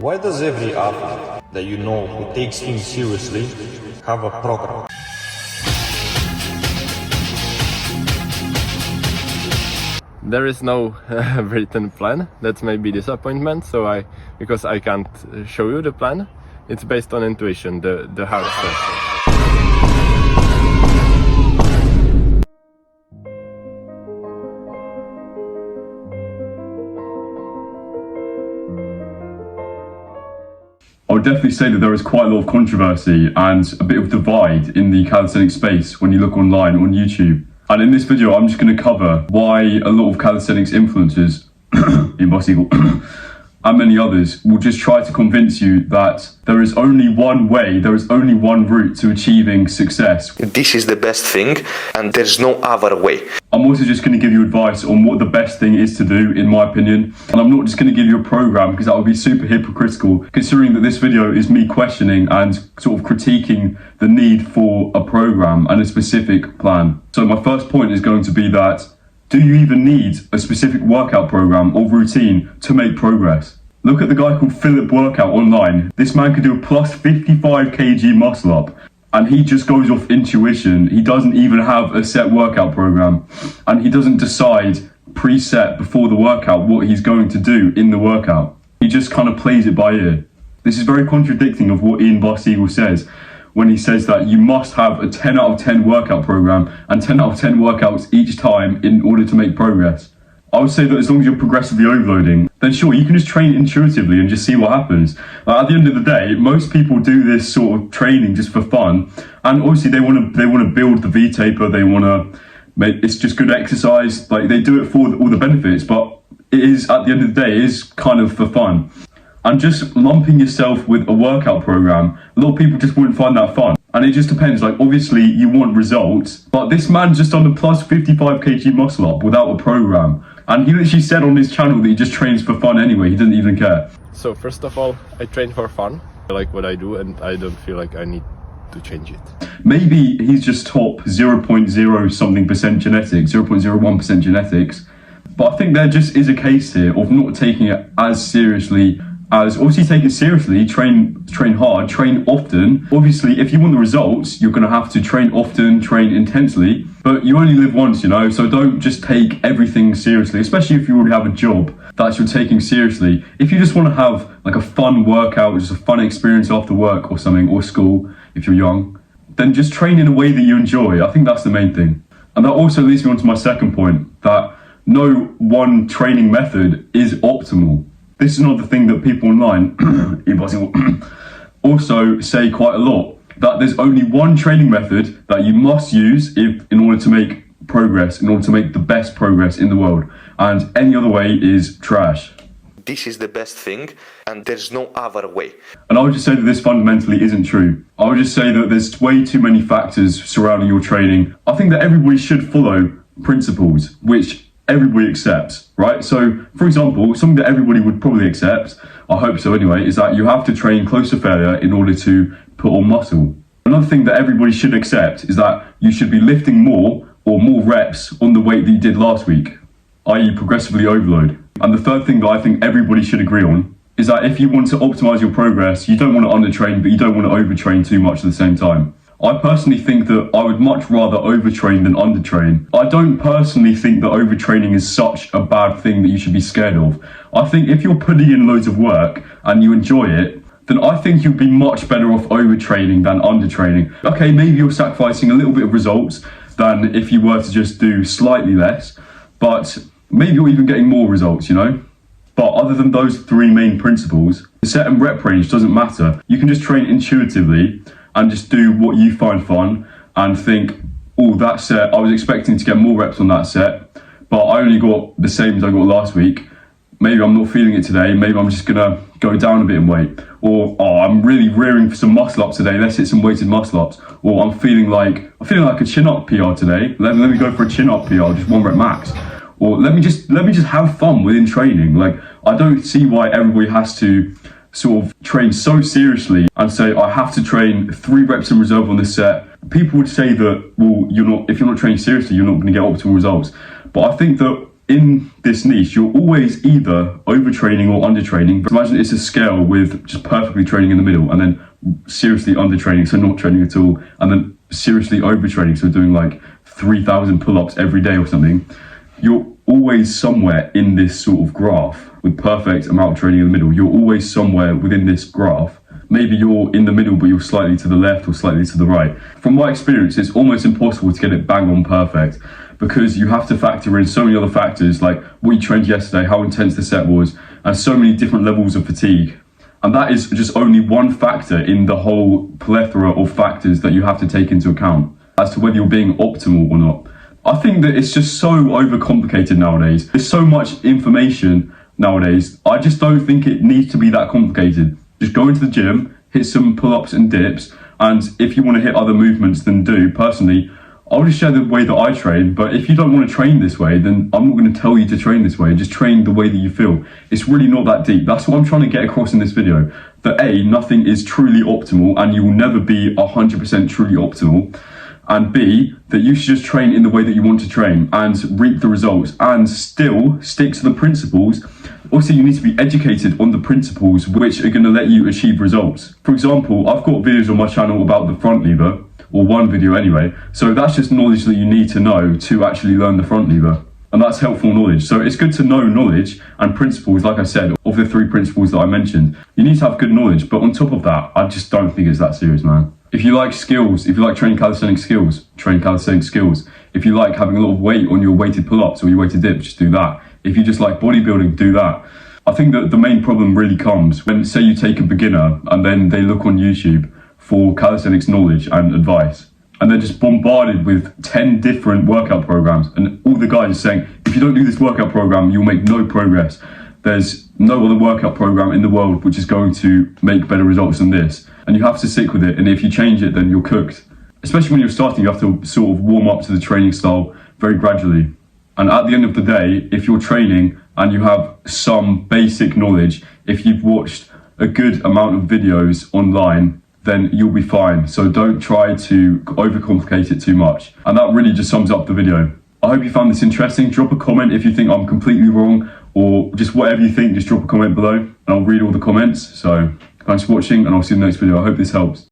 Why does every athlete that you know who takes things seriously have a program? There is no written plan. That may be disappointment. Because I can't show you the plan. It's based on intuition, the heart stuff. I would definitely say that there is quite a lot of controversy and a bit of divide in the calisthenics space when you look online on YouTube. And in this video, I'm just going to cover why a lot of calisthenics influencers in Boss Eagle and many others will just try to convince you that there is only one way, there is only one route to achieving success. This is the best thing and there's no other way. I'm also just going to give you advice on what the best thing is to do, in my opinion. And I'm not just going to give you a program because that would be super hypocritical, considering that this video is me questioning and sort of critiquing the need for a program and a specific plan. So my first point is going to be that, do you even need a specific workout program or routine to make progress? Look at the guy called Philip Workout online. This man could do a plus 55 kg muscle up. And he just goes off intuition. He doesn't even have a set workout program. And he doesn't decide preset before the workout what he's going to do in the workout. He just kind of plays it by ear. This is very contradicting of what Ian Boss Eagle says when he says that you must have a 10 out of 10 workout program and 10 out of 10 workouts each time in order to make progress. I would say that as long as you're progressively overloading, then sure, you can just train intuitively and just see what happens. At the end of the day, most people do this sort of training just for fun, and obviously they want to build the V-taper. They want to make it's just good exercise. Like, they do it for all the benefits, but it is, at the end of the day, it is kind of for fun. And just lumping yourself with a workout program, a lot of people just wouldn't find that fun. And it just depends. Like, obviously you want results, but this man just done a plus 55 kg muscle up without a program. And he literally said on his channel that he just trains for fun anyway. He doesn't even care. So first of all, I train for fun. I like what I do and I don't feel like I need to change it. Maybe he's just top 0.0 something percent genetics, 0.01% genetics. But I think there just is a case here of not taking it as seriously as, obviously take it seriously, train hard, train often. Obviously, if you want the results, you're going to have to train often, train intensely, but you only live once, you know, so don't just take everything seriously, especially if you already have a job that you're taking seriously. If you just want to have like a fun workout, just a fun experience after work or something, or school, if you're young, then just train in a way that you enjoy. I think that's the main thing. And that also leads me on to my second point, that no one training method is optimal. This is another thing that people online also say quite a lot, that there's only one training method that you must use in order to make progress, in order to make the best progress in the world. And any other way is trash. This is the best thing and there's no other way. And I would just say that this fundamentally isn't true. I would just say that there's way too many factors surrounding your training. I think that everybody should follow principles, which everybody accepts, right? So, for example, something that everybody would probably accept, I hope so anyway, is that you have to train close to failure in order to put on muscle. Another thing that everybody should accept is that you should be lifting more or more reps on the weight that you did last week, i.e. progressively overload. And the third thing that I think everybody should agree on is that if you want to optimize your progress, you don't want to undertrain, but you don't want to overtrain too much at the same time. I personally think that I would much rather overtrain than undertrain. I don't personally think that overtraining is such a bad thing that you should be scared of. I think if you're putting in loads of work and you enjoy it, then I think you'd be much better off overtraining than undertraining. Okay, maybe you're sacrificing a little bit of results than if you were to just do slightly less, but maybe you're even getting more results, you know? But other than those three main principles, the set and rep range doesn't matter. You can just train intuitively and just do what you find fun and think, oh, that set, I was expecting to get more reps on that set, but I only got the same as I got last week. Maybe I'm not feeling it today. Maybe I'm just gonna go down a bit in weight. Or, oh, I'm really rearing for some muscle ups today. Let's hit some weighted muscle ups. Or I'm feeling like a chin up PR today. Let me go for a chin up PR, just 1 rep max. Or let me just have fun within training. Like, I don't see why everybody has to sort of train so seriously and say, I have to train 3 reps in reserve on this set. People would say that, well, if you're not training seriously, you're not going to get optimal results. But I think that in this niche, you're always either overtraining or undertraining. But imagine it's a scale with just perfectly training in the middle, and then seriously undertraining, so not training at all, and then seriously overtraining, so doing like 3,000 pull-ups every day or something. You're always somewhere in this sort of graph with perfect amount of training in the middle. You're always somewhere within this graph. Maybe you're in the middle, but you're slightly to the left or slightly to the right. From my experience, it's almost impossible to get it bang on perfect, because you have to factor in so many other factors, like what you trained yesterday, how intense the set was, and so many different levels of fatigue. And that is just only one factor in the whole plethora of factors that you have to take into account as to whether you're being optimal or not. I think that it's just so overcomplicated nowadays. There's so much information nowadays. I just don't think it needs to be that complicated. Just go into the gym, hit some pull-ups and dips, and if you want to hit other movements, then do. Personally, I'll just share the way that I train, but if you don't want to train this way, then I'm not going to tell you to train this way. Just train the way that you feel. It's really not that deep. That's what I'm trying to get across in this video. That A, nothing is truly optimal, and you will never be 100% truly optimal. And B, that you should just train in the way that you want to train and reap the results and still stick to the principles. Also, you need to be educated on the principles which are going to let you achieve results. For example, I've got videos on my channel about the front lever, or one video anyway. So that's just knowledge that you need to know to actually learn the front lever. And that's helpful knowledge. So it's good to know knowledge and principles, like I said, of the 3 principles that I mentioned. You need to have good knowledge, but on top of that, I just don't think it's that serious, man. If you like skills, if you like training calisthenic skills, train calisthenic skills. If you like having a lot of weight on your weighted pull-ups or your weighted dips, just do that. If you just like bodybuilding, do that. I think that the main problem really comes when, say, you take a beginner and then they look on YouTube for calisthenics knowledge and advice, and they're just bombarded with 10 different workout programs, and all the guys are saying, if you don't do this workout program, you'll make no progress. There's no other workout program in the world which is going to make better results than this, and you have to stick with it, and if you change it, then you're cooked. Especially when you're starting, you have to sort of warm up to the training style very gradually. And at the end of the day, if you're training and you have some basic knowledge, if you've watched a good amount of videos online, then you'll be fine. So don't try to overcomplicate it too much. And that really just sums up the video. I hope you found this interesting. Drop a comment if you think I'm completely wrong, or just whatever you think, just drop a comment below and I'll read all the comments. So thanks for watching, and I'll see you in the next video. I hope this helps.